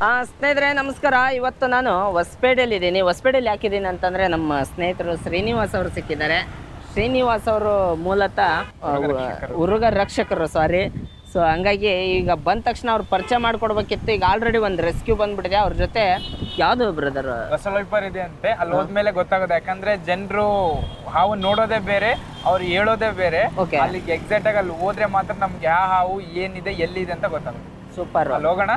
ಸ್ನೇಹಿತರೆ ನಮಸ್ಕಾರ. ಇವತ್ತು ನಾನು ಹೊಸಪೇಟೆಯಲ್ಲಿದ್ದೀನಿ. ಹೊಸಪೇಟೆಯಲ್ಲಿ ಯಾಕಿದ್ದೀನಿ ಅಂತಂದರೆ ನಮ್ಮ ಸ್ನೇಹಿತರು ಶ್ರೀನಿವಾಸ್ ಅವರು ಸಿಕ್ಕಿದ್ದಾರೆ. ಶ್ರೀನಿವಾಸ್ ಅವರು ಮೂಲತಃ ಉರುಗ ರಕ್ಷಕರು ಸೊ ಹಂಗಾಗಿ ಈಗ ಬಂದ ತಕ್ಷಣ ಅವ್ರು ಪರಿಚಯ ಮಾಡಿಕೊಡ್ಬೇಕಿತ್ತು. ಈಗ ಆಲ್ರೆಡಿ ಒಂದು ರೆಸ್ಕ್ಯೂ ಬಂದ್ಬಿಟ್ಟಿದೆ. ಅವ್ರ ಜೊತೆ ಯಾವುದು ಬ್ರದರ್ ರಸಲ್ ವೈಪರ್ ಇದೆ ಅಂತೆ. ಅಲ್ಲಿ ಹೋದ್ಮೇಲೆ ಗೊತ್ತಾಗೋದು, ಯಾಕಂದ್ರೆ ಜನರು ಹಾವು ನೋಡೋದೇ ಬೇರೆ, ಅವ್ರು ಹೇಳೋದೇ ಬೇರೆ. ಅಲ್ಲಿಗೆ ಎಕ್ಸಾಕ್ಟ್ ಆಗಿ ಅಲ್ಲಿ ಹೋದ್ರೆ ಮಾತ್ರ ನಮ್ಗೆ ಯಾವ ಹಾವು ಏನಿದೆ ಎಲ್ಲಿದೆ ಅಂತ ಗೊತ್ತಾಗುತ್ತೆ. ಸೂಪರ್. ಅಲ್ಲಿ ಹೋಗೋಣ.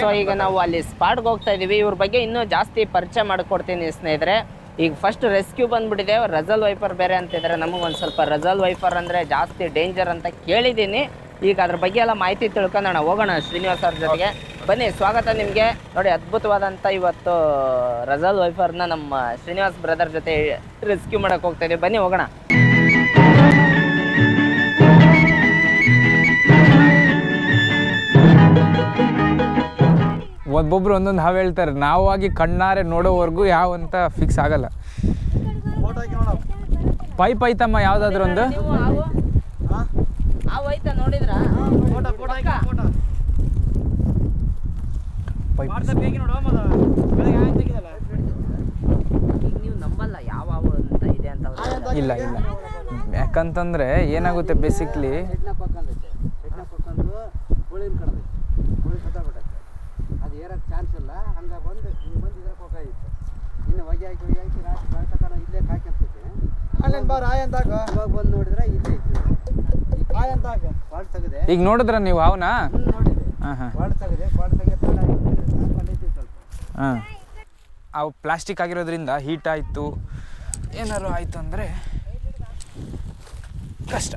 ಸೊ ಈಗ ನಾವು ಅಲ್ಲಿ ಸ್ಪಾಟ್ಗೆ ಹೋಗ್ತಾ ಇದೀವಿ. ಇವ್ರ ಬಗ್ಗೆ ಇನ್ನೂ ಜಾಸ್ತಿ ಪರಿಚಯ ಮಾಡಿಕೊಡ್ತೀನಿ ಸ್ನೇಹಿತರೆ. ಈಗ ಫಸ್ಟ್ ರೆಸ್ಕ್ಯೂ ಬಂದ್ಬಿಟ್ಟಿದೆ. ರಸಲ್ ವೈಪರ್ ಬೇರೆ ಅಂತಿದ್ದಾರೆ. ನಮಗೆ ಒಂದು ಸ್ವಲ್ಪ ರಸಲ್ ವೈಪರ್ ಅಂದರೆ ಜಾಸ್ತಿ ಡೇಂಜರ್ ಅಂತ ಕೇಳಿದ್ದೀನಿ. ಈಗ ಅದ್ರ ಬಗ್ಗೆ ಎಲ್ಲ ಮಾಹಿತಿ ತಿಳ್ಕೊಂಡೋಣ. ಹೋಗೋಣ ಶ್ರೀನಿವಾಸ್ ಅವ್ರ ಜೊತೆಗೆ. ಬನ್ನಿ, ಸ್ವಾಗತ ನಿಮಗೆ. ನೋಡಿ, ಅದ್ಭುತವಾದಂಥ ಇವತ್ತು ರಸಲ್ ವೈಪರ್ನ ನಮ್ಮ ಶ್ರೀನಿವಾಸ್ ಬ್ರದರ್ ಜೊತೆ ರೆಸ್ಕ್ಯೂ ಮಾಡೋಕೆ ಹೋಗ್ತಾ ಇದೀವಿ. ಬನ್ನಿ ಹೋಗೋಣ. ಒಬ್ಬೊಬ್ರು ಒಂದೊಂದು ಹಾವು ಹೇಳ್ತಾರೆ. ನಾವಾಗಿ ಕಣ್ಣಾರೆ ನೋಡೋವರೆಗೂ ಯಾವ ಅಂತ ಫಿಕ್ಸ್ ಆಗಲ್ಲ. ಪೈಪ್ ಐತಮ್ಮ ಯಾವ್ದಾದ್ರು ಒಂದು. ನೀವು ನಂಬಲ್ಲ ಯಾವ ಅಂತ ಇದೆ ಅಂತ. ಇಲ್ಲ ಇಲ್ಲ, ಯಾಕಂತಂದ್ರೆ ಏನಾಗುತ್ತೆ ಬೇಸಿಕ್ಲಿ ಅದು ಏರಕ್ಕೆ ಚಾನ್ಸ್ ಇಲ್ಲ. ಹಂಗೆ ಬಂದು ಇದ್ರಕ್ಕೆ ಹೋಗಾಗಿತ್ತು. ಇನ್ನು ಹೊಗೆ ಹಾಕಿ ರಾತ್ರಿ ಬೆಳತನ ಇಲ್ಲೇ ಕಾಯ್ಕೊಂತಿದ್ದೆ. ಅಲ್ಲೇನು ಬಾರ ಆಯಂದಾಗ ಇವಾಗ ಬಂದು ನೋಡಿದ್ರೆ ಇಲ್ಲೇ ಇತ್ತು. ಆಯಂದಾಗ ಬಾಳ್ ತೆಗೆದೆ. ಈಗ ನೋಡಿದ್ರ ನೀವು ಅವನ ನೋಡಿದೆ. ಬಾಳ್ ತೆಗೆದೆ ಹಾಕೊಂಡಿದ್ದೆ ಸ್ವಲ್ಪ. ಅವು ಪ್ಲಾಸ್ಟಿಕ್ ಆಗಿರೋದ್ರಿಂದ ಹೀಟ್ ಆಯಿತು, ಏನಾರು ಆಯಿತು ಅಂದರೆ ಕಷ್ಟ.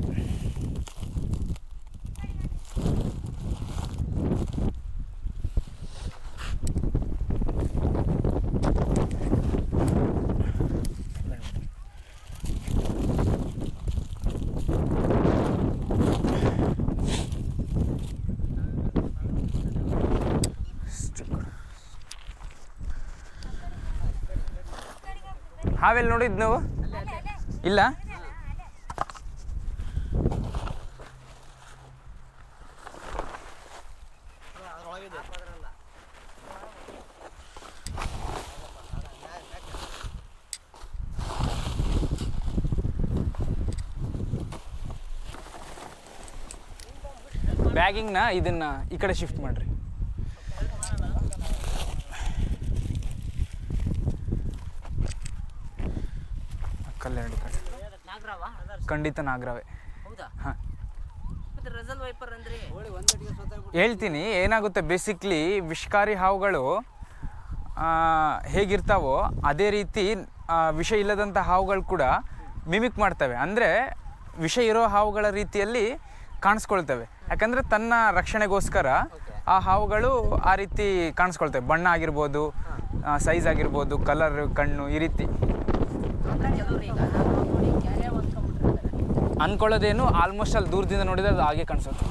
ಹಾವೆಲ್ಲಿ ನೋಡಿದ್ ನೀವು? ಇಲ್ಲ. ಬ್ಯಾಗಿಂಗ್ನ ಇದನ್ನ ಈ ಕಡೆ ಶಿಫ್ಟ್ ಮಾಡ್ರಿ. ಕಲ್ಲೆರಡು ಕಡೆ ಖಂಡಿತ ನಾಗರಾವೆ. ಹಾಂ, ಹೇಳ್ತೀನಿ. ಏನಾಗುತ್ತೆ ಬೇಸಿಕ್ಲಿ ವಿಷಕಾರಿ ಹಾವುಗಳು ಹೇಗಿರ್ತಾವೋ ಅದೇ ರೀತಿ ವಿಷ ಇಲ್ಲದಂಥ ಹಾವುಗಳು ಕೂಡ ಮಿಮಿಕ್ ಮಾಡ್ತವೆ. ಅಂದರೆ ವಿಷ ಇರೋ ಹಾವುಗಳ ರೀತಿಯಲ್ಲಿ ಕಾಣಿಸ್ಕೊಳ್ತವೆ. ಯಾಕಂದರೆ ತನ್ನ ರಕ್ಷಣೆಗೋಸ್ಕರ ಆ ಹಾವುಗಳು ಆ ರೀತಿ ಕಾಣಿಸ್ಕೊಳ್ತವೆ. ಬಣ್ಣ ಆಗಿರ್ಬೋದು, ಸೈಜ್ ಆಗಿರ್ಬೋದು, ಕಲರ್, ಕಣ್ಣು, ಈ ರೀತಿ ಅಂದ್ಕೊಳ್ಳೋದೇನು ಆಲ್ಮೋಸ್ಟ್ ಅಲ್ಲಿ ದೂರದಿಂದ ನೋಡಿದ್ರೆ ಅದು ಹಾಗೆ ಕಾಣಿಸುತ್ತೆ.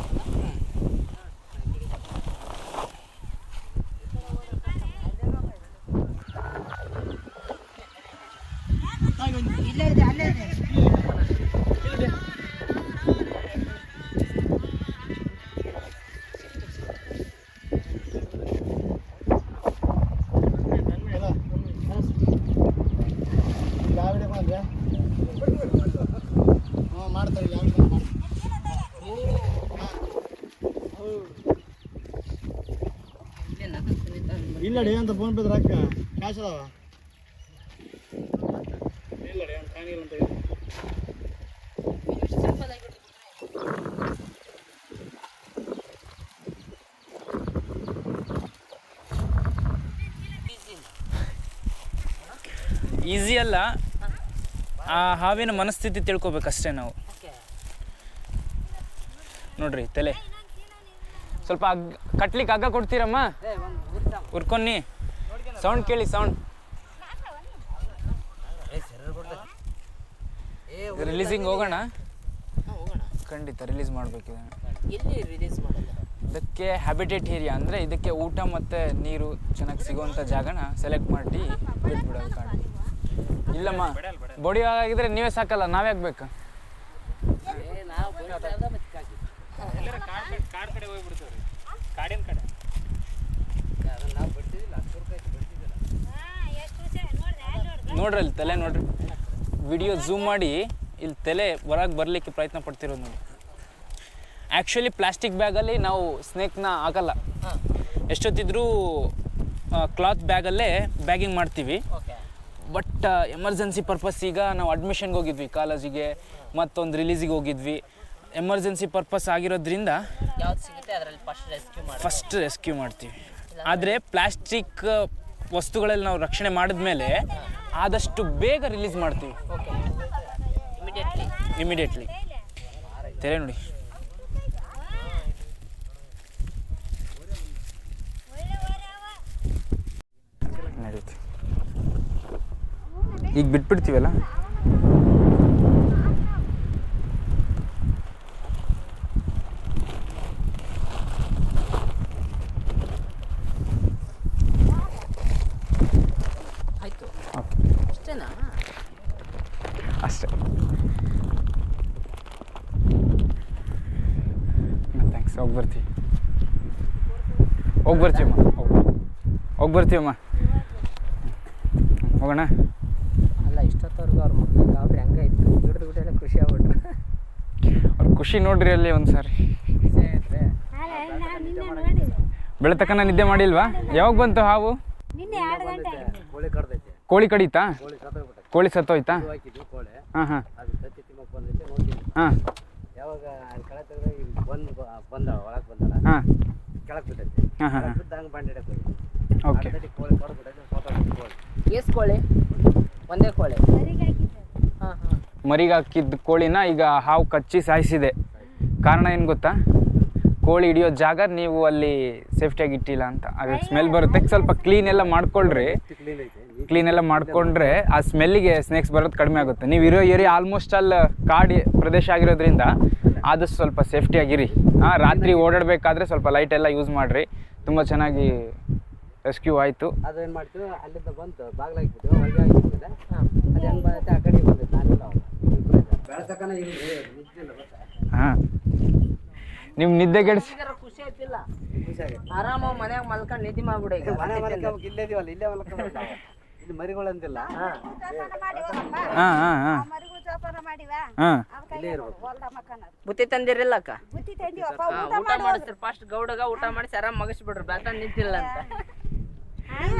ಇಲ್ಲಡಿ ಅಂತ ಫೋನ್ ಪೇ ರೊಕ್ಕ ಕ್ಯಾಶ್ ಅದಾವ. ಇಲ್ಲಡಿ ಅಂತ ಕಾಣಿಲ್ಲ ಅಂತ. ಈಸಿ ಅಲ್ಲ, ಆ ಹಾವಿನ ಮನಸ್ಥಿತಿ ತಿಳ್ಕೊಬೇಕಷ್ಟೇ ನಾವು. ನೋಡ್ರಿ, ತಲೆ ಸ್ವಲ್ಪ ಕಟ್ಲಿಕ್ಕೆ ಹಗ್ಗ ಕೊಡ್ತೀರಮ್ಮ? ಉರ್ಕೊನ್ನಿ. ಸೌಂಡ್ ಕೇಳಿ, ಸೌಂಡ್. ರಿಲೀಸಿಂಗ್ ಹೋಗೋಣ. ಖಂಡಿತ ರಿಲೀಸ್ ಮಾಡಬೇಕಿದೆ. ಇದಕ್ಕೆ ಹ್ಯಾಬಿಟೇಟ್ ಏರಿಯಾ ಅಂದರೆ ಇದಕ್ಕೆ ಊಟ ಮತ್ತು ನೀರು ಚೆನ್ನಾಗಿ ಸಿಗುವಂಥ ಜಾಗನ ಸೆಲೆಕ್ಟ್ ಮಾಡಿ ಬಿಟ್ಬಿಡೋದು ಕಾಡು. ಇಲ್ಲಮ್ಮ, ಬಾಡಿ ಆಗಿದ್ರೆ ನೀವೇ ಸಾಕಲ್ಲ, ನಾವ್ಯಾಕೆ ಬೇಕು? ಕಾಡು ಕಡೆ ಹೋಗ್ಬಿಡ್ತೀವಿ. ಕಾಡಿನ ಕಡೆ ನೋಡ್ರಿ ಅಲ್ಲಿ ತಲೆ ನೋಡ್ರಿ, ವಿಡಿಯೋ ಝೂಮ್ ಮಾಡಿ ಇಲ್ಲಿ ತಲೆ ಹೊರಗೆ ಬರಲಿಕ್ಕೆ ಪ್ರಯತ್ನ ಪಡ್ತಿರೋದು ನೋಡಿ. ಆ್ಯಕ್ಚುಲಿ ಪ್ಲಾಸ್ಟಿಕ್ ಬ್ಯಾಗಲ್ಲಿ ನಾವು ಸ್ನೇಕ್ನ ಹಾಕಲ್ಲ, ಎಷ್ಟೊತ್ತಿದ್ರೂ ಕ್ಲಾತ್ ಬ್ಯಾಗಲ್ಲೇ ಬ್ಯಾಗಿಂಗ್ ಮಾಡ್ತೀವಿ. ಬಟ್ ಎಮರ್ಜೆನ್ಸಿ ಪರ್ಪಸ್, ಈಗ ನಾವು ಅಡ್ಮಿಷನ್ಗೆ ಹೋಗಿದ್ವಿ ಕಾಲೇಜಿಗೆ, ಮತ್ತೊಂದು ರಿಲೀಸಿಗೆ ಹೋಗಿದ್ವಿ, ಎಮರ್ಜೆನ್ಸಿ ಪರ್ಪಸ್ ಆಗಿರೋದ್ರಿಂದ ಯಾವ್ದು ಸಿಗುತ್ತೆ ಅದರಲ್ಲಿ ಫಸ್ಟ್ ರೆಸ್ಕ್ಯೂ ಮಾಡ್ತೀವಿ. ಆದರೆ ಪ್ಲಾಸ್ಟಿಕ್ ವಸ್ತುಗಳಲ್ಲಿ ನಾವು ರಕ್ಷಣೆ ಮಾಡಿದ್ಮೇಲೆ ಆದಷ್ಟು ಬೇಗ ರಿಲೀಸ್ ಮಾಡ್ತೀವಿ ಇಮಿಡಿಯೇಟ್ಲಿ. ತೆರೆ ನೋಡಿ, ನಡೀತಿ. ಈಗ ಬಿಟ್ಬಿಡ್ತೀವಲ್ಲ, ಆಯ್ತು ಅಷ್ಟೇನಾ? ಅಷ್ಟೇ. ಥ್ಯಾಂಕ್ಸ್. ಹೋಗಿ ಬರ್ತೀವಮ್ಮ. ಹೋಗೋಣ. ಅಲ್ಲ, ಇಷ್ಟೊತ್ತವರೆಗೂ ಅವ್ರ ಮಕ್ಕಳಿಗೆ ಅವ್ರು ಹೆಂಗಾಯ್ತು ಹಿಡಿದು ಬಿಟ್ಟೆಲ್ಲ ಖುಷಿ ಆಗ್ಬಿಟ್ರು. ಅವ್ರ ಖುಷಿ ನೋಡ್ರಿ ಅಲ್ಲಿ ಒಂದು ಸಾರಿ. ಬೆಳತಕ್ಕನ ನಿದ್ದೆ ಮಾಡಿಲ್ವಾ? ಯಾವಾಗ ಬಂತು ಹಾವು? ಕೋಳಿ ಕಡೀತಾ? ಕೋಳಿ ಸತ್ತೋಯ್ತಾ? ಹಾಂ ಹಾಂ ಹಾಂ ಯಾವಾಗ ಕಳೆ ತೆಗೆದ್ರೆ ಬಂದವ ಒಳಗೆ ಬಂದಲ್ಲ, ಹಾಂ ಕೆಳಗೆ ಬಿಟ್ಟೈತಿ. ಹಾಂ ಹಾಂ ಹಂಗೆ ಬಂದಿಡಕ್ಕೆ ಹೋಗಿ ಓಕೆ. ಕೋಳಿ ಕೊಡ್ಬಿಟ್ಟೈತೆ, ಕೋಳಿ ಎಷ್ಟು ಕೋಳಿ? ಒಂದೇ ಕೋಳಿ. ಹಾಂ ಹಾಂ. ಮರಿಗೆ ಹಾಕಿದ್ದ ಕೋಳಿನ ಈಗ ಹಾವು ಕಚ್ಚಿ ಸಾಯಿಸಿದೆ. ಕಾರಣ ಏನು ಗೊತ್ತಾ? ಕೋಳಿ ಹಿಡಿಯೋ ಜಾಗ ನೀವು ಅಲ್ಲಿ ಸೇಫ್ಟಿಯಾಗಿ ಇಟ್ಟಿಲ್ಲ ಅಂತ. ಅದು ಸ್ಮೆಲ್ ಬರುತ್ತೆ. ಸ್ವಲ್ಪ ಕ್ಲೀನ್ ಎಲ್ಲ ಮಾಡ್ಕೊಳ್ರಿ. ಕ್ಲೀನ್ ಎಲ್ಲ ಮಾಡ್ಕೊಂಡ್ರೆ ಆ ಸ್ಮೆಲ್ಲಿಗೆ ಸ್ನೇಕ್ಸ್ ಬರೋದು ಕಡಿಮೆ ಆಗುತ್ತೆ. ನೀವು ಇರೋ ಏರಿಯಾ ಆಲ್ಮೋಸ್ಟ್ ಅಲ್ಲಿ ಕಾಡು ಪ್ರದೇಶ ಆಗಿರೋದ್ರಿಂದ ಆದಷ್ಟು ಸ್ವಲ್ಪ ಸೇಫ್ಟಿಯಾಗಿರಿ. ರಾತ್ರಿ ಓಡಾಡಬೇಕಾದ್ರೆ ಸ್ವಲ್ಪ ಲೈಟ್ ಎಲ್ಲ ಯೂಸ್ ಮಾಡಿರಿ. ತುಂಬ ಚೆನ್ನಾಗಿ ರೆಸ್ಕ್ಯೂ ಆಯಿತು. ಅದು ಏನು ಮಾಡ್ತೀವಿ, ಅಲ್ಲಿಂದ ಬಂತು ಬಾಗಿಲಾಗಿಬಿಟ್ಟು ಹೊರಗೆ ಆಗಿಬಿಟ್ಟಿದೆ. ಅದು ಹೆಂಗೆ ಬರುತ್ತೆ, ಆ ಕಡೆ ಬಂದಿತ್ತು. ನಾನಿಲ್ಲ ಬೆಳತಕ್ಕನ ಹಾಂ, ನಿಮ್ಮ ನಿದ್ದೆಗೆಡಿಸಿ ಖುಷಿ ಆಯ್ತಿಲ್ಲ? ಖುಷಿಯಾಗಿ ಆರಾಮಾಗಿ ಮನ್ಯಾಗ ಮಲ್ಕೊಂಡು ನಿದ್ದೆ ಮಾಡ್ಬಿಡಿ. ಈಗ ಮನೆ ಮಲ್ಕೋಬೇಕು. ಇಲ್ಲೇ ಇದೀವಲ್ಲ, ಇಲ್ಲೇ ಮಲ್ಕೋಬೇಕು. ಇಲ್ಲಿ ಮರಿಗಳಂತಿಲ್ಲ. ಹಾಂ ಹಾಂ ಹಾಂ ಹಾಂ ಇಲ್ಲೇ ಇರ್ಬೇಕು. ಬುತ್ತಿ ತಂದಿರಿಲ್ಲ ಅಕ್ಕ? ಊಟ ಮಾಡಿಸ್ತೀರಿ ಫಾಸ್ಟ್ ಗೌಡಗ ಊಟ ಮಾಡಿಸಿ ಆರಾಮ್ ಮಗಸ್ಬಿಡ್ರಿ, ಬೆಳ್ತಾನ ನಿಂತಿಲ್ಲ ಅಂತ.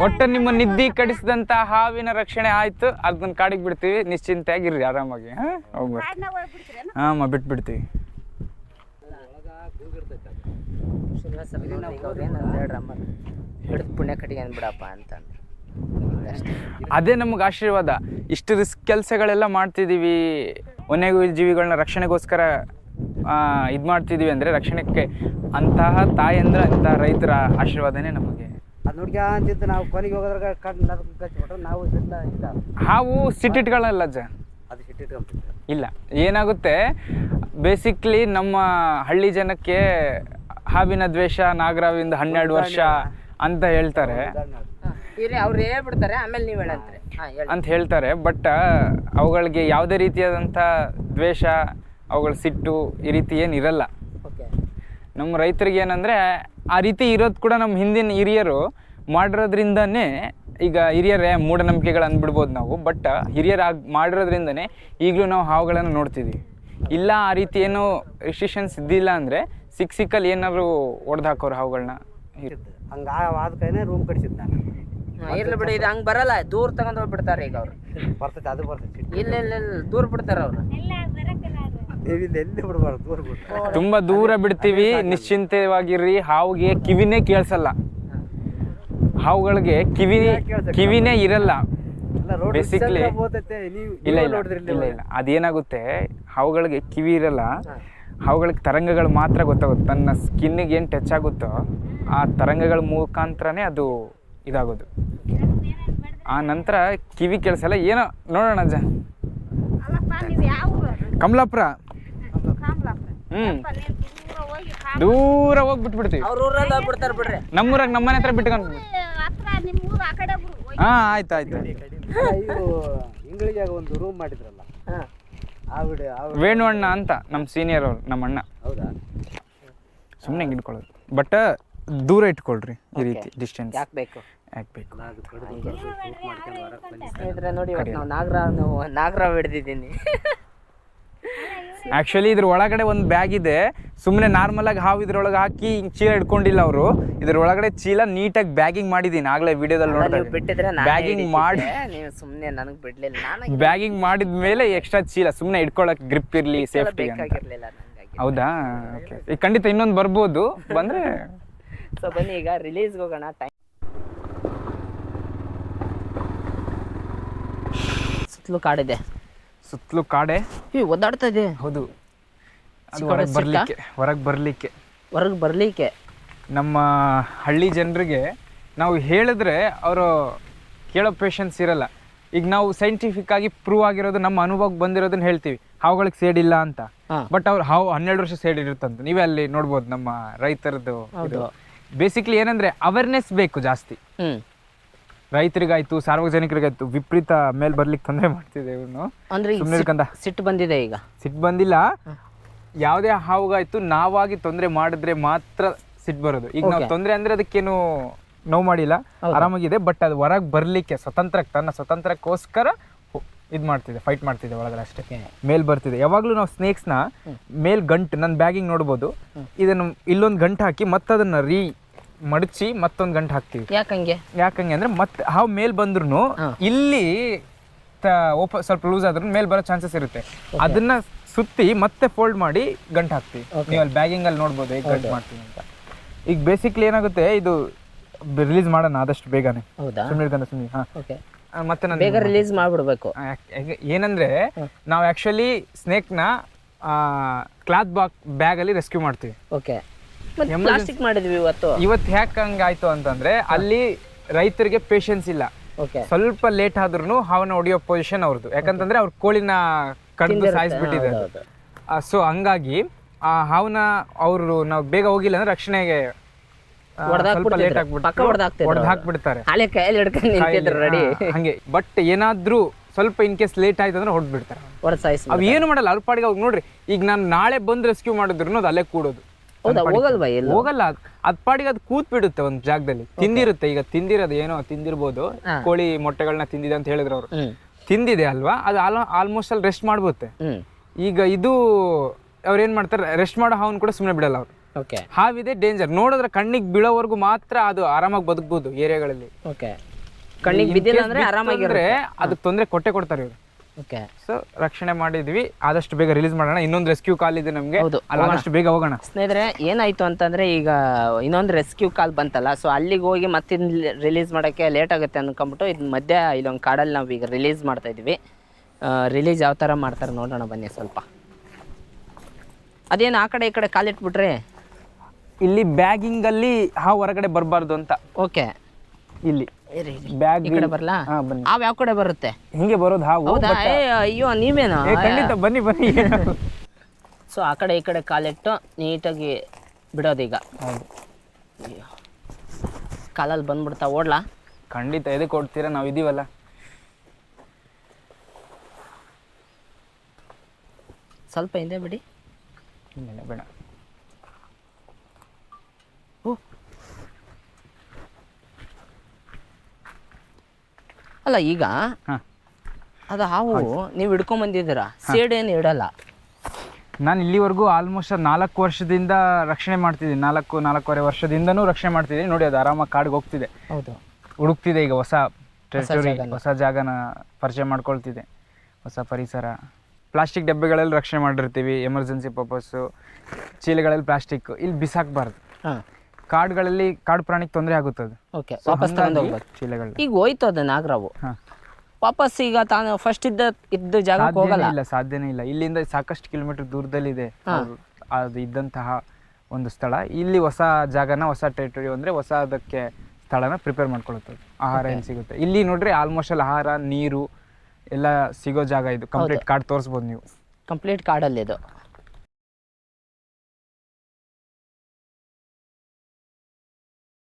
ಒಟ್ಟು ನಿಮ್ಮ ನಿದ್ದೆ ಕಡಿಸಿದಂಥ ಹಾವಿನ ರಕ್ಷಣೆ ಆಯಿತು. ಅದನ್ನ ಕಾಡಿಗೆ ಬಿಡ್ತೀವಿ, ನಿಶ್ಚಿಂತೆಯಾಗಿರ್ರಿ ಆರಾಮಾಗಿ. ಹಾಂ ಹೋಗ್ಬಿಡ್ರಿ. ಹಾಂ ಬಿಟ್ಬಿಡ್ತೀವಿ. ಹಿಡಿದು ಪುಣ್ಯ ಕಟ್ಟಿಗೆ ಅಂದ್ಬಿಡಪ್ಪ ಅಂತಂದ್ರೆ ಅದೇ ನಮಗೆ ಆಶೀರ್ವಾದ. ಇಷ್ಟು ರಿಸ್ಕ್ ಕೆಲಸಗಳೆಲ್ಲ ಮಾಡ್ತಿದ್ದೀವಿ, ವನ್ಯಜೀವಿಗಳನ್ನ ರಕ್ಷಣೆಗೋಸ್ಕರ ಇದು ಮಾಡ್ತಿದ್ದೀವಿ ಅಂದರೆ ರಕ್ಷಣೆಗೆ ಅಂತಹ ತಾಯಂದ್ರ ಅಂತಹ ರೈತರ ಆಶೀರ್ವಾದನೇ ನಮಗೆ. ಅದು ನೋಡ್ಕ ಅಂತಿದ್ದು ನಾವು ಕೊನೆಗೆ ಹೋಗೋದ್ರಾಗ ಕಚ್ಚಿಬಿಟ್ರೆ ನಾವು ಇದೆಲ್ಲ ಇಲ್ಲ. ಹಾವು ಸಿಟ್ಟಿಟ್ಗಳಲ್ಲ ಅಜ್ಜ, ಅದು ಸಿಟ್ಟಿಟ್ಕೊಂಡ್ಬಿಟ್ಟು ಇಲ್ಲ. ಏನಾಗುತ್ತೆ, ಬೇಸಿಕ್ಲಿ ನಮ್ಮ ಹಳ್ಳಿ ಜನಕ್ಕೆ ಹಾವಿನ ದ್ವೇಷ ನಾಗರಾವಿಂದ 12 ವರ್ಷ ಅಂತ ಹೇಳ್ತಾರೆ ಅವ್ರು ಹೇಳ್ಬಿಡ್ತಾರೆ, ಆಮೇಲೆ ನೀವು ಹೇಳಂತ್ರಿ ಅಂತ ಹೇಳ್ತಾರೆ. ಬಟ್ ಅವುಗಳಿಗೆ ಯಾವುದೇ ರೀತಿಯಾದಂಥ ದ್ವೇಷ, ಅವುಗಳ ಸಿಟ್ಟು ಈ ರೀತಿ ಏನಿರಲ್ಲ. ನಮ್ಮ ರೈತರಿಗೆ ಏನಂದರೆ ಆ ರೀತಿ ಇರೋದು ಕೂಡ ನಮ್ಮ ಹಿಂದಿನ ಹಿರಿಯರು ಮಾಡಿರೋದ್ರಿಂದನೇ. ಈಗ ಹಿರಿಯರೇ ಮೂಢನಂಬಿಕೆಗಳು ಅಂದ್ಬಿಡ್ಬೋದು ನಾವು, ಬಟ್ ಹಿರಿಯರು ಮಾಡಿರೋದ್ರಿಂದನೇ ಈಗಲೂ ನಾವು ಹಾವುಗಳನ್ನು ನೋಡ್ತಿದ್ದೀವಿ. ಇಲ್ಲ ಆ ರೀತಿ ಏನೋ ರಿಸ್ಟ್ರಿಕ್ಷನ್ಸ್ ಇದ್ದಿಲ್ಲ ಅಂದರೆ ಸಿಕ್ಕಲ್ಲಿ ಏನಾದ್ರು ಹೊಡೆದು ಹಾಕೋರು ಹಾವುಗಳನ್ನ. ಹಂಗೆ ಆದ ಕೈನೇ ರೂಮ್ ಕಟ್ಸಿದ್ದು ನಾನು. ಇರ್ಲಿ ಬಿಡಿ, ಇದು ಹಂಗೆ ಬರಲ್ಲ, ದೂರ ತಗೊಂಡು ಹೋಗ್ಬಿಡ್ತಾರೆ. ಈಗ ಅವ್ರು ಬರ್ತೈತೆ, ಅದು ಬರ್ತೈತೆ. ಇಲ್ಲ ಇಲ್ಲ ಇಲ್ಲ, ದೂರ ಬಿಡ್ತಾರೆ ಅವ್ರು. ನೀವು ಇಲ್ಲಿ ಎಲ್ಲಿ ಬಿಡಬಾರ್ದು, ದೂರ ಬಿಡ್ತಾರೆ. ತುಂಬ ದೂರ ಬಿಡ್ತೀವಿ, ನಿಶ್ಚಿಂತವಾಗಿರ್ರಿ. ಹಾವಿಗೆ ಕಿವಿನೇ ಕೇಳಿಸಲ್ಲ, ಹಾವುಗಳಿಗೆ ಕಿವಿನೇ ಇರಲ್ಲ ಬೇಸಿಕ್ಲಿ. ಇಲ್ಲ ಇಲ್ಲ ಇಲ್ಲ ಇಲ್ಲ, ಅದೇನಾಗುತ್ತೆ, ಹಾವುಗಳಿಗೆ ಕಿವಿ ಇರಲ್ಲ. ಹಾವುಗಳಿಗೆ ತರಂಗಗಳು ಮಾತ್ರ ಗೊತ್ತಾಗುತ್ತೆ. ತನ್ನ ಸ್ಕಿನ್ನಿಗೆ ಏನು ಟಚ್ ಆಗುತ್ತೋ ಆ ತರಂಗಗಳ ಮುಖಾಂತರನೇ ಅದು ಇದಾಗೋದು. ಆ ನಂತರ ಕಿವಿ ಕೇಳಿಸಲ್ಲ. ಏನೋ ನೋಡೋಣ ಅಜ್ಜ. ಕಮಲಾಪುರ. ದೂರ ಹೋಗ್ಬಿಟ್ಬಿಡ್ತೀವಿ. ಅವ್ರ ಊರಲ್ಲಿ ಹೋಗ್ಬಿಡ್ತಾರೆ ಬಿಡ್ರಿ. ನಮ್ಮೂರಾಗ ನಮ್ಮನೆ ಹತ್ರ ಬಿಟ್ಕೊಂಡು. ಹಾಂ ಆಯ್ತು ಆಯ್ತು. ಇಂಗಳಿಗೆ ಒಂದು ರೂಮ್ ಮಾಡಿದ್ರಲ್ಲ, ವೇಣು ಅಣ್ಣ ಅಂತ ನಮ್ಮ ಸೀನಿಯರ್ ಅವ್ರು, ನಮ್ಮ ಅಣ್ಣ. ಹೌದಾ? ಸುಮ್ಮನೆ ಹಿಡ್ಕೊಳ್ಳೋದು. ಬಟ್ ದೂರ ಇಟ್ಕೊಳ್ರಿ ಈ ರೀತಿ ಡಿಸ್ಟೆನ್ಸ್ ಯಾಕೆ ಬೇಕು ಹಾಕ್ಬೇಕು. ಸ್ನೇಹಿತರೆ ನೋಡಿ ಇವತ್ತು ನಾವು ನಾಗರಾವ್ ಹಿಡ್ದಿದ್ದೀನಿ. ಆ್ಯಕ್ಚುಲಿ ಇದ್ರ ಒಳಗಡೆ ಒಂದು ಬ್ಯಾಗ್ ಇದೆ, ಸುಮ್ಮನೆ ನಾರ್ಮಲಾಗಿ ಹಾವು ಇದ್ರೊಳಗೆ ಹಾಕಿ ಹಿಂಗೆ ಚೀಲ ಇಟ್ಕೊಂಡಿಲ್ಲ ಅವರು. ಇದ್ರ ಒಳಗಡೆ ಚೀಲ ನೀಟಾಗಿ ಬ್ಯಾಗಿಂಗ್ ಮಾಡಿದ್ದೀನಿ, ಆಗಲೇ ವಿಡಿಯೋದಲ್ಲಿ ನೋಡ್ತಾ ಬಿಟ್ಟಿದ್ರೆ ಬ್ಯಾಗಿಂಗ್ ಮಾಡಿ ನೀವು ಸುಮ್ಮನೆ ನನಗೆ ಬಿಡ್ಲಿಲ್ಲ. ನಾನು ಬ್ಯಾಗಿಂಗ್ ಮಾಡಿದ ಮೇಲೆ ಎಕ್ಸ್ಟ್ರಾ ಚೀಲ ಸುಮ್ಮನೆ ಇಟ್ಕೊಳಕ್ಕೆ ಗ್ರಿಪ್ ಇರಲಿ ಸೇಫ್ಟಿ ಅಂತ. ಬೇಕಾಗಿರ್ಲಿಲ್ಲ ನನಗಾಗಿ. ಹೌದಾ? ಓಕೆ, ಈಗ ಖಂಡಿತ ಇನ್ನೊಂದು ಬರ್ಬೋದು ಬಂದರೆ. ಸೊ ಬನ್ನಿ ಈಗ ರಿಲೀಸ್ಗೆ ಹೋಗೋಣ. ಸುತ್ತಲೂ ಕಾಡಿದೆ. ಸುತ್ತಲೂ ಕಾಡೆ ಒದ್ದಾಡ್ತಾ ಇದೆ. ಹೌದು, ಅದು ಹೊರಗೆ ಬರಲಿಕ್ಕೆ ನಮ್ಮ ಹಳ್ಳಿ ಜನರಿಗೆ ನಾವು ಹೇಳಿದ್ರೆ ಅವರು ಕೇಳೋ ಪೇಷನ್ಸ್ ಇರಲ್ಲ. ಈಗ ನಾವು ಸೈಂಟಿಫಿಕ್ ಆಗಿ ಪ್ರೂವ್ ಆಗಿರೋದು, ನಮ್ಮ ಅನುಭವಕ್ಕೆ ಬಂದಿರೋದನ್ನ ಹೇಳ್ತೀವಿ, ಹಾವುಗಳಿಗೆ ಸೇಡಿಲ್ಲ ಅಂತ. ಬಟ್ ಅವ್ರು ಹಾವು 12 ವರ್ಷ ಸೇಡ್ ಇರುತ್ತಂತ. ನೀವೇ ಅಲ್ಲಿ ನೋಡ್ಬೋದು ನಮ್ಮ ರೈತರದ್ದು. ಬೇಸಿಕ್ಲಿ ಏನಂದ್ರೆ ಅವೇರ್ನೆಸ್ ಬೇಕು ಜಾಸ್ತಿ. ರೈತರಿಗಾಯ್ತು, ಸಾರ್ವಜನಿಕರಿಗಾಯ್ತು, ವಿಪರೀತ ಮೇಲ್ ಬರ್ಲಿಕ್ಕೆ ತೊಂದರೆ ಮಾಡ್ತಿದೆ ಇವನು. ಅಂದ್ರೆ ಸಿಟ್ಟು ಬಂದಿದೆ. ಈಗ ಸಿಟ್ಟು ಬಂದಿಲ್ಲ, ಯಾವುದೇ ಹಾವುಗಾಯ್ತು ನಾವಾಗಿ ತೊಂದರೆ ಮಾಡಿದ್ರೆ ಮಾತ್ರ ಸಿಟ್ಟು ಬರೋದು. ಈಗ ನಾವು ತೊಂದರೆ ಅಂದ್ರೆ ಅದಕ್ಕೇನು ನೋವು ಮಾಡಿಲ್ಲ, ಆರಾಮಾಗಿದೆ. ಬಟ್ ಅದು ಹೊರಗೆ ಬರ್ಲಿಕ್ಕೆ ತನ್ನ ಸ್ವತಂತ್ರಕ್ಕೋಸ್ಕರ ಇದು ಮಾಡ್ತಿದೆ, ಫೈಟ್ ಮಾಡ್ತಿದೆ ಒಳಗಡೆ ಅಷ್ಟೇ. ಮೇಲ್ ಬರ್ತಿದೆ. ಯಾವಾಗಲೂ ನಾವು ಸ್ನೇಕ್ಸ್ನ ಮೇಲ್ ಗಂಟು, ನನ್ನ ಬ್ಯಾಗಿಂಗ್ ನೋಡ್ಬೋದು, ಇದನ್ನು ಇಲ್ಲೊಂದು ಗಂಟು ಹಾಕಿ ಮತ್ತದನ್ನ ಮಡಚಿ ಮತ್ತೊಂದು ಗಂಟು ಹಾಕ್ತೀವಿ. ಯಾಕಂಗೆ ಅಂದ್ರೆ ಮತ್ತೆ ಹಾವು ಮೇಲ್ ಬಂದ್ರು ಇಲ್ಲಿ ಸ್ವಲ್ಪ ಲೂಸ್ ಆದ್ರೂ ಮೇಲ್ ಬರೋ ಚಾನ್ಸಸ್ ಇರುತ್ತೆ. ಅದನ್ನ ಸುತ್ತಿ ಮತ್ತೆ ಫೋಲ್ಡ್ ಮಾಡಿ ಗಂಟು ಹಾಕ್ತೀವಿ. ನೀವು ಅಲ್ಲಿ ಬ್ಯಾಗಿಂಗ್ ಅಲ್ಲಿ ನೋಡ್ಬೋದು ಹೇಗೆ ಗಂಟು ಮಾಡ್ತೀವಿ ಅಂತ. ಈಗ ಬೇಸಿಕ್ಲಿ ಏನಾಗುತ್ತೆ, ಇದು ರಿಲೀಸ್ ಮಾಡೋಣ ಆದಷ್ಟು ಬೇಗನೆ. ಮತ್ತೆ ನಾನು ಬೇಗ ರಿಲೀಸ್ ಮಾಡ್ಬಿಡ್ಬೇಕು. ಏನಂದ್ರೆ ನಾವು ಆಕ್ಚುಲಿ ಸ್ನೇಕ್ನ ಕ್ಲಾತ್ ಬ್ಯಾಗ್ ಅಲ್ಲಿ ರೆಸ್ಕ್ಯೂ ಮಾಡ್ತೀವಿ. ಪ್ಲಾಸ್ಟಿಕ್ ಮಾಡಿದ್ವಿ ಇವತ್ತು ಯಾಕೆ ಹಂಗಾಯ್ತು ಅಂತಂದ್ರೆ ಅಲ್ಲಿ ರೈತರಿಗೆ ಪೇಷನ್ಸ್ ಇಲ್ಲ. ಸ್ವಲ್ಪ ಲೇಟ್ ಆದ್ರೂ ಹಾವನ್ನ ಹೊಡಿಯೋ ಪೊಸಿಷನ್ ಅವ್ರದ್ದು. ಯಾಕಂತಂದ್ರೆ ಅವ್ರ ಕೋಳಿನ ಕಡ್ದು ಸಾಯಿಸ್ಬಿಟ್ಟಿದೆ. ಸೊ ಹಂಗಾಗಿ ಆ ಹಾವನ್ನ ಅವರು ನಾವು ಬೇಗ ಹೋಗಿಲ್ಲ ಅಂದ್ರೆ ರಕ್ಷಣೆಗೆ ಸ್ವಲ್ಪ ಲೇಟ್ ಹಾಕ್ಬಿಡ್ತಾರೆ ಹಂಗೆ. ಬಟ್ ಏನಾದ್ರೂ ಸ್ವಲ್ಪ ಇನ್ ಕೇಸ್ ಲೇಟ್ ಆಯ್ತು ಅಂದ್ರೆ ಹೊಡ್ಬಿಡ್ತಾರೆ. ಅವ್ ಏನು ಮಾಡಲ್ಲ, ಅವ್ರ ಪಾಡಿಗೆ ಅವ್ರು ನೋಡ್ರಿ. ಈಗ ನಾನು ನಾಳೆ ಬಂದು ರೆಸ್ಕ್ಯೂ ಮಾಡಿದ್ರು ಅದು ಅಲ್ಲೇ ಕೂಡೋದು, ಹೋಗಲ್ಲ. ಅದ್ ಪಾಡಿಗೆ ಅದು ಕೂತ್ ಬಿಡುತ್ತೆ ಒಂದ್ ಜಾಗದಲ್ಲಿ. ತಿಂದಿರುತ್ತೆ. ಈಗ ತಿಂದಿರೋದು ಏನೋ ತಿಂದಿರ್ಬೋದು, ಕೋಳಿ ಮೊಟ್ಟೆಗಳನ್ನ ತಿಂದಿದೆ ಅಂತ ಹೇಳಿದ್ರು ಅವ್ರು. ತಿಂದಿದೆ ಅಲ್ವಾ, ಅದು ಆಲ್ಮೋಸ್ಟ್ ಅಲ್ಲಿ ರೆಸ್ಟ್ ಮಾಡ್ಬೋತ್ತೆ. ಈಗ ಇದು ಅವ್ರು ಏನ್ ಮಾಡ್ತಾರೆ, ರೆಸ್ಟ್ ಮಾಡೋ ಹಾವನ್ ಕೂಡ ಸುಮ್ಮನೆ ಬಿಡಲ್ಲ ಅವ್ರು. ಹಾವಿದೆ ಡೇಂಜರ್, ನೋಡಿದ್ರೆ ಕಣ್ಣಿಗೆ ಬೀಳೋವರೆಗೂ ಮಾತ್ರ ಅದು ಆರಾಮಾಗಿ ಬದುಕಬಹುದು ಏರಿಯಾಗಳಲ್ಲಿ. ಕಣ್ಣಿಗೆ ಬಿದ್ದಿಲ್ಲ ಅಂದ್ರೆ ಆರಾಮಾಗಿದ್ರೆ ಅದಕ್ಕೆ ತೊಂದರೆ ಕೊಡ್ತಾರೆ ಇವರು. ಸೊ ರಕ್ಷಣೆ ಮಾಡಿದ್ವಿ, ಆದಷ್ಟು ಬೇಗ ರಿಲೀಸ್ ಮಾಡೋಣ. ಇನ್ನೊಂದು ರೆಸ್ಕ್ಯೂ ಕಾಲ್ ಇದೆ ನಮ್ಗೆ, ಆದಷ್ಟು ಬೇಗ ಹೋಗೋಣ. ಸ್ನೇಹಿತರೆ ಏನಾಯ್ತು ಅಂತಂದ್ರೆ ಈಗ ಇನ್ನೊಂದು ರೆಸ್ಕ್ಯೂ ಕಾಲ್ ಬಂತಲ್ಲ, ಸೊ ಅಲ್ಲಿಗೆ ಹೋಗಿ ಮತ್ತೆ ರಿಲೀಸ್ ಮಾಡೋಕ್ಕೆ ಲೇಟ್ ಆಗುತ್ತೆ ಅನ್ಕೊಂಬಿಟ್ಟು ಇದು ಮಧ್ಯ ಇಲ್ಲೊಂದು ಕಾಡಲ್ಲಿ ನಾವು ಈಗ ರಿಲೀಸ್ ಮಾಡ್ತಾ ಇದೀವಿ. ರಿಲೀಸ್ ಯಾವ ಥರ ಮಾಡ್ತಾರೆ ನೋಡೋಣ ಬನ್ನಿ. ಸ್ವಲ್ಪ ಅದೇನು ಆ ಕಡೆ ಈ ಕಡೆ ಕಾಲಿಟ್ಬಿಟ್ರೆ ಇಲ್ಲಿ ಬ್ಯಾಗಿಂಗ್ ಅಲ್ಲಿ ಹಾವು ಹೊರಗಡೆ ಬರಬಾರ್ದು ಅಂತ. ಇಲ್ಲಿ ಬ್ಯಾಗ್ ಈ ಕಡೆ ಬರಲ್ಲ, ಹಾವು ಯಾವ ಕಡೆ ಬರುತ್ತೆ? ಹಿಂಗೆ ಬರೋದು ಹಾವು. ಅಯ್ಯೋ ನೀವೇನೋ? ಖಂಡಿತ ಬನ್ನಿ. ಸೊ ಆ ಕಡೆ ಈ ಕಡೆ ಕಾಲಿಟ್ಟು ನೀಟಾಗಿ ಬಿಡೋದೀಗ. ಕಾಲಲ್ಲಿ ಬಂದ್ಬಿಡ್ತಾ ಓಡ್ಲಾ? ಖಂಡಿತ. ಎದಕ್ಕೆ ಕೊಡ್ತೀರಾ, ನಾವು ಇದೀವಲ್ಲ. ಸ್ವಲ್ಪ ಹಿಂದೆ ಬಿಡಿ. ಬೇಡ. ಅಲ್ಲ ಈಗ ಅದು ಹಾವು ನೀವು ಹಿಡ್ಕೊಂಡ್ ಬಂದಿದ್ದೀರಾ, ಸೇಡೇನು ಇಡಲ್ಲ. ನಾನು ಇಲ್ಲಿವರೆಗೂ ಆಲ್ಮೋಸ್ಟ್ 4 ವರ್ಷದಿಂದ ರಕ್ಷಣೆ ಮಾಡ್ತಿದ್ದೀನಿ. 4.5 ವರ್ಷದಿಂದನೂ ರಕ್ಷಣೆ ಮಾಡ್ತಿದ್ದೀನಿ. ನೋಡಿ ಅದು ಆರಾಮಾಗಿ ಕಾಡಿಗೆ ಹೋಗ್ತಿದೆ, ಹುಡುಕ್ತಿದೆ. ಈಗ ಹೊಸ ಟೆರಿಟರಿ, ಹೊಸ ಜಾಗನ ಪರಿಚಯ ಮಾಡ್ಕೊಳ್ತಿದೆ, ಹೊಸ ಪರಿಸರ. ಪ್ಲಾಸ್ಟಿಕ್ ಡಬ್ಬೆಗಳಲ್ಲಿ ರಕ್ಷಣೆ ಮಾಡಿರ್ತೀವಿ, ಎಮರ್ಜೆನ್ಸಿ ಪರ್ಪಸ್ಸು. ಚೀಲಗಳಲ್ಲಿ ಪ್ಲಾಸ್ಟಿಕ್ ಇಲ್ಲಿ ಬಿಸಾಕಬಾರ್ದು. ಕಾಡುಗಳಲ್ಲಿ ಕಾಡು ಪ್ರಾಣಿಗೆ ತೊಂದರೆ ಆಗುತ್ತದೆ. ಚೀಲಗಳು ಈಗ ಹೋಯ್ತು ಅದು ನಾಗರಾವು ವಾಪಸ್. ಈಗ ತಾನು ಫಸ್ಟ್ ಇದ್ದ ಜಾಗಕ್ಕೆ ಹೋಗಲ್ಲ. ಇಲ್ಲ, ಸಾಧ್ಯನೇ ಇಲ್ಲ. ಇಲ್ಲಿಂದ ಸಾಕಷ್ಟು ಕಿಲೋಮೀಟರ್ ದೂರದಲ್ಲಿದೆ ಅದು ಇದ್ದಂತಹ ಒಂದು ಸ್ಥಳ. ಇಲ್ಲಿ ಹೊಸ ಜಾಗನ, ಹೊಸ ಟೆರಿಟರಿ ಅಂದ್ರೆ ಹೊಸ ಅದಕ್ಕೆ ಸ್ಥಳನ ಪ್ರಿಪೇರ್ ಮಾಡ್ಕೊಳ್ಳುತ್ತದೆ. ಆಹಾರ ಏನು ಸಿಗುತ್ತೆ ಇಲ್ಲಿ ನೋಡ್ರಿ, ಆಲ್ಮೋಸ್ಟ್ ಅಲ್ಲಿ ಆಹಾರ, ನೀರು ಎಲ್ಲ ಸಿಗೋ ಜಾಗ ಇದು. ಕಂಪ್ಲೀಟ್ ಕಾಡು ತೋರಿಸ್ಬೋದು ನೀವು. ಕಂಪ್ಲೀಟ್ ಕಾಡಲ್ಲಿ ಇದು.